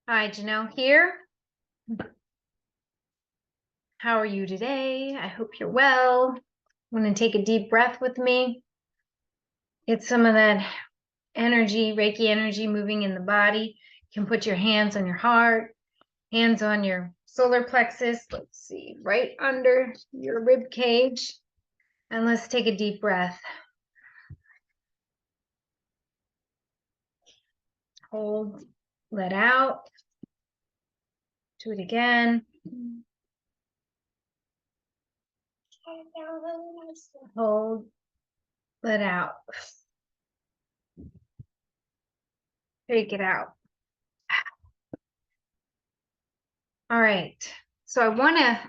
Hi, Janelle here. How are you today? I hope you're well. Want to take a deep breath with me? Get some of that energy, Reiki energy moving in the body. You can put your hands on your heart, hands on your solar plexus. Let's see, right under your rib cage. And let's take a deep breath. Hold, let out. Do it again. Hold, let out. Take it out. All right. So I want to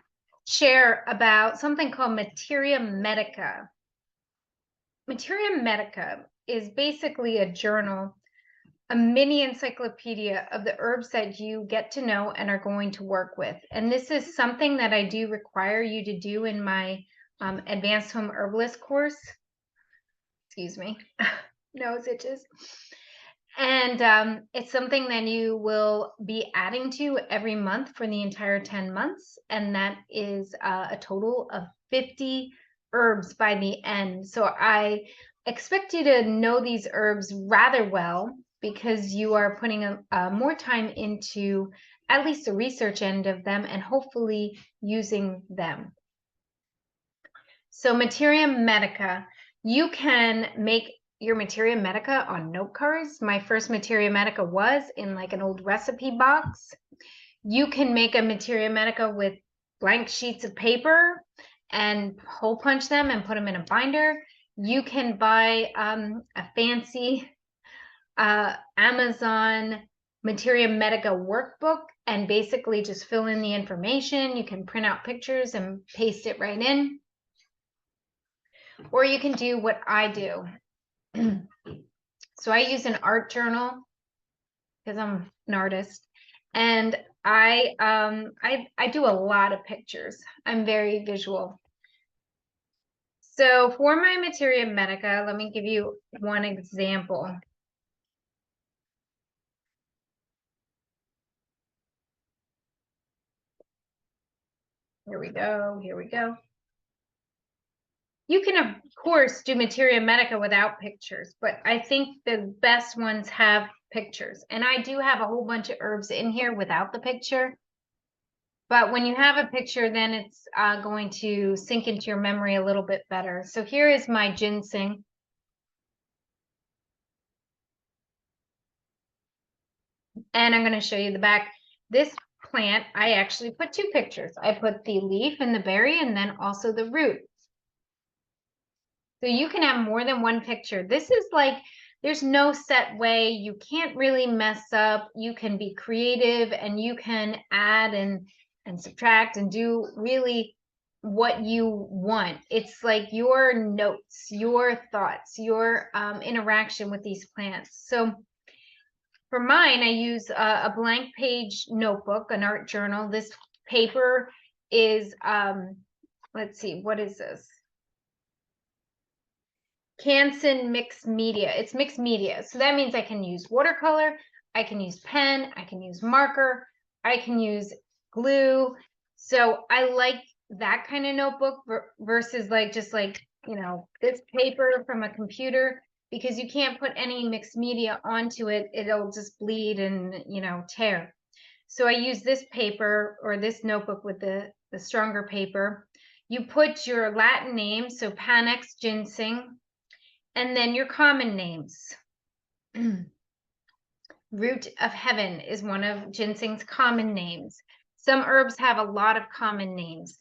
share about something called Materia Medica. Materia Medica is basically a journal, a mini encyclopedia of the herbs that you get to know and are going to work with. And this is something that I do require you to do in my Advanced Home Herbalist course. Excuse me, nose itches. And it's something that you will be adding to every month for the entire 10 months. And that is a total of 50 herbs by the end. So I expect you to know these herbs rather well because you are putting more time into at least the research end of them and hopefully using them. So Materia Medica, you can make your Materia Medica on note cards. My first Materia Medica was in like an old recipe box. You can make a Materia Medica with blank sheets of paper and hole punch them and put them in a binder. You can buy a fancy Amazon Materia Medica workbook and basically just fill in the information. You can print out pictures and paste it right in. Or you can do what I do. So I use an art journal because I'm an artist, and I do a lot of pictures. I'm very visual. So for my Materia Medica, let me give you one example. Here we go. Here we go. You can, of course, do Materia Medica without pictures, but I think the best ones have pictures. And I do have a whole bunch of herbs in here without the picture. But when you have a picture, then it's going to sink into your memory a little bit better. So here is my ginseng. And I'm going to show you the back. This plant, I actually put two pictures. I put the leaf and the berry and then also the root. So you can have more than one picture. This is like, there's no set way. You can't really mess up. You can be creative and you can add and subtract and do really what you want. It's like your notes, your thoughts, your interaction with these plants. So for mine, I use a blank page notebook, an art journal. This paper is, let's see, what is this? Canson mixed media. It's mixed media. So that means I can use watercolor, I can use pen, I can use marker, I can use glue. So I like that kind of notebook versus like just like, you know, this paper from a computer, because you can't put any mixed media onto it. It'll just bleed and, you know, tear. So I use this paper or this notebook with the stronger paper. You put your Latin name, so Panax ginseng, and then your common names. Root of heaven is one of ginseng's common names. Some herbs have a lot of common names.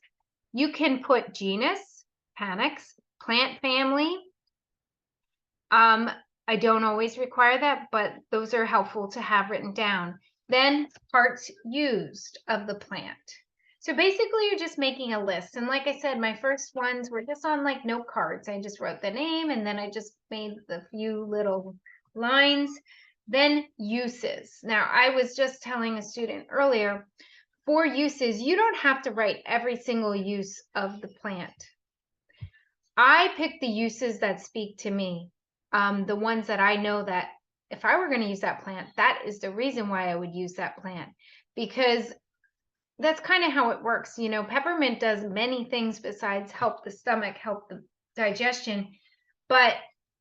You can put genus, Panax, plant family. I don't always require that, but those are helpful to have written down. Then parts used of the plant. So basically you're just making a list. And like I said, my first ones were just on like note cards. I just wrote the name and then I just made the few little lines. Then uses. Now I was just telling a student earlier, for uses, you don't have to write every single use of the plant. I pick the uses that speak to me, the ones that I know that if I were going to use that plant, that is the reason why I would use that plant, because that's kind of how it works. You know, peppermint does many things besides help the stomach, help the digestion. But,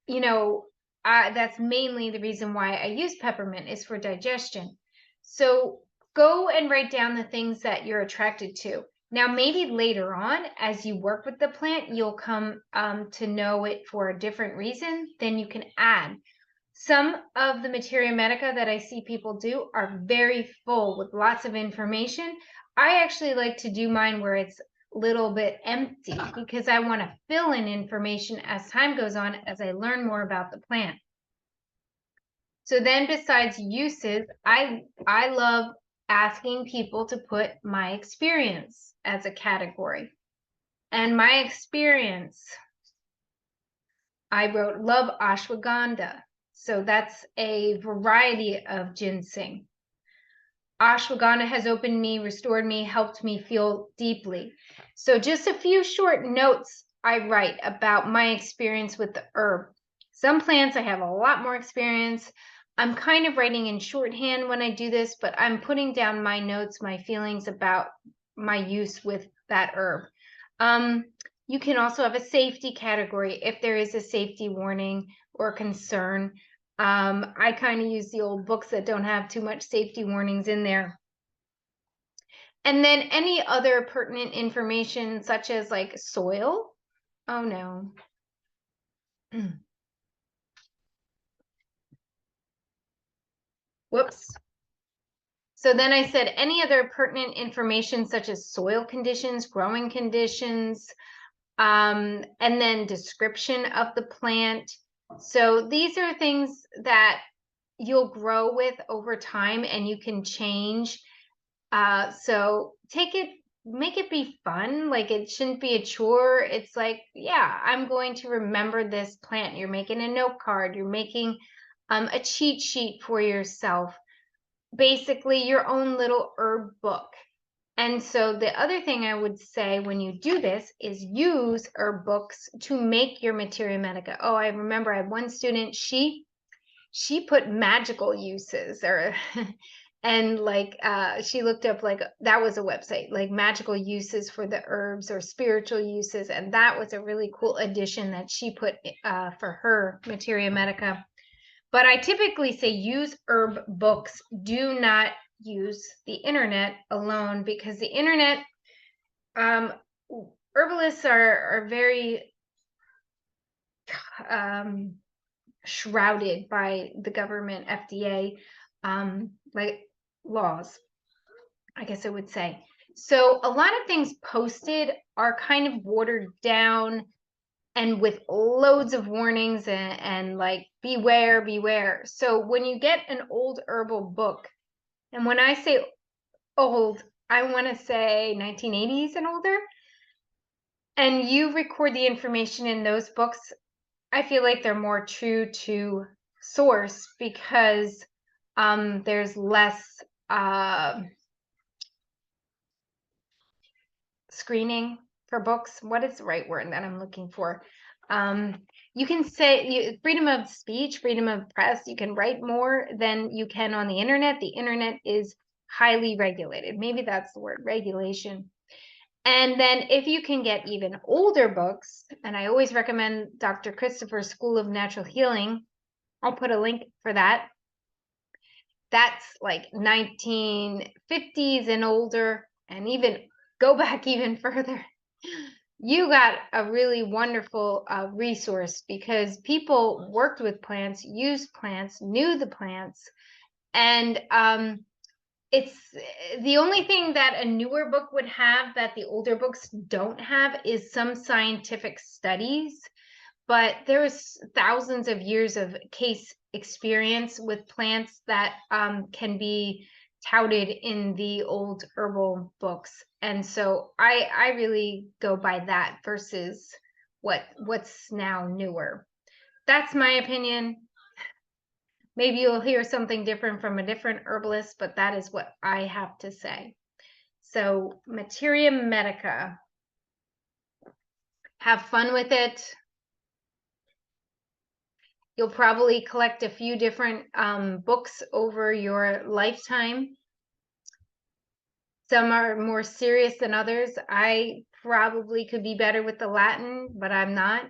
you know, that's mainly the reason why I use peppermint is for digestion. So go and write down the things that you're attracted to. Now, maybe later on, as you work with the plant, you'll come to know it for a different reason. Then you can add. Some of the Materia Medica that I see people do are very full with lots of information. I actually like to do mine where it's a little bit empty because I want to fill in information as time goes on, as I learn more about the plant. So then besides uses, I love asking people to put my experience as a category. And my experience, I wrote love ashwagandha. So that's a variety of ginseng. Ashwagandha has opened me, restored me, helped me feel deeply. So just a few short notes I write about my experience with the herb. Some plants I have a lot more experience. I'm kind of writing in shorthand when I do this, but I'm putting down my notes, my feelings about my use with that herb. You can also have a safety category if there is a safety warning or concern. I kind of use the old books that don't have too much safety warnings in there. And then any other pertinent information, such as like soil. Oh no. Whoops. So then I said any other pertinent information, such as soil conditions, growing conditions, and then description of the plant. So these are things that you'll grow with over time and you can change. So make it be fun. Like it shouldn't be a chore. It's like, yeah, I'm going to remember this plant. You're making a note card. You're making a cheat sheet for yourself. Basically your own little herb book. And so the other thing I would say when you do this is use herb books to make your Materia Medica. Oh, I remember I had one student, she put magical uses or and like she looked up, like that was a website, like magical uses for the herbs or spiritual uses, and that was a really cool addition that she put for her Materia Medica. But I typically say use herb books. Do not use the internet alone, because the internet, herbalists are very shrouded by the government, FDA, like laws, I guess I would say. So a lot of things posted are kind of watered down and with loads of warnings and like beware, beware. So when you get an old herbal book, and when I say old, I want to say 1980s and older, and you record the information in those books, I feel like they're more true to source, because there's less screening for books. What is the right word that I'm looking for? You can say freedom of speech, freedom of press. You can write more than you can on the internet. The internet is highly regulated. Maybe that's the word, regulation. And then if you can get even older books, and I always recommend Dr. Christopher's School of Natural Healing. I'll put a link for that. That's like 1950s and older, and even go back even further. You got a really wonderful resource, because people worked with plants, used plants, knew the plants, and it's the only thing that a newer book would have that the older books don't have is some scientific studies, but there's thousands of years of case experience with plants that can be touted in the old herbal books. And so I really go by that versus what's now newer. That's my opinion. Maybe you'll hear something different from a different herbalist, but that is what I have to say. So Materia Medica, have fun with it. You'll probably collect a few different books over your lifetime. Some are more serious than others. I probably could be better with the Latin, but I'm not.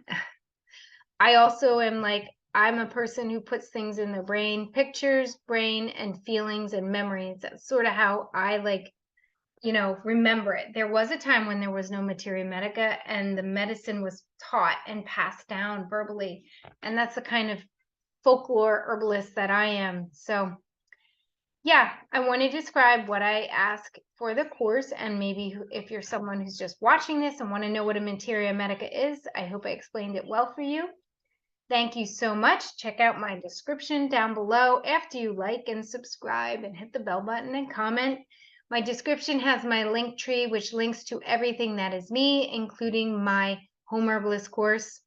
I also am like, I'm a person who puts things in their brain, pictures, brain, and feelings and memories. That's sort of how I like, remember it. There was a time when there was no Materia Medica and the medicine was taught and passed down verbally. And that's the kind of folklore herbalist that I am. So yeah, I want to describe what I ask for the course, and maybe if you're someone who's just watching this and want to know what a Materia Medica is, I hope I explained it well for you. Thank you so much. Check out my description down below after you like and subscribe and hit the bell button and comment. My description has my link tree, which links to everything that is me, including my home herbalist course,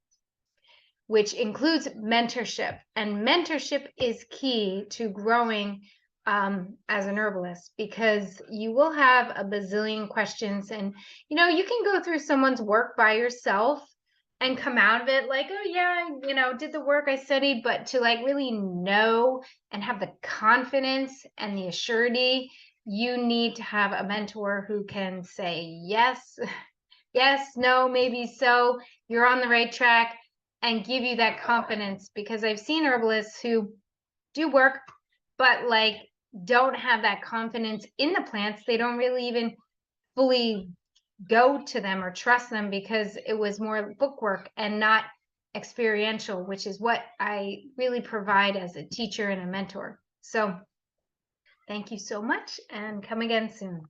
which includes mentorship. And mentorship is key to growing as an herbalist, because you will have a bazillion questions, and you can go through someone's work by yourself and come out of it like, oh yeah, did the work I studied, but to like really know and have the confidence and the assurity, you need to have a mentor who can say yes, yes, no, maybe so, you're on the right track, and give you that confidence. Because I've seen herbalists who do work, but like don't have that confidence in the plants. They don't really even fully go to them or trust them, because it was more book work and not experiential, which is what I really provide as a teacher and a mentor. So thank you so much, and come again soon.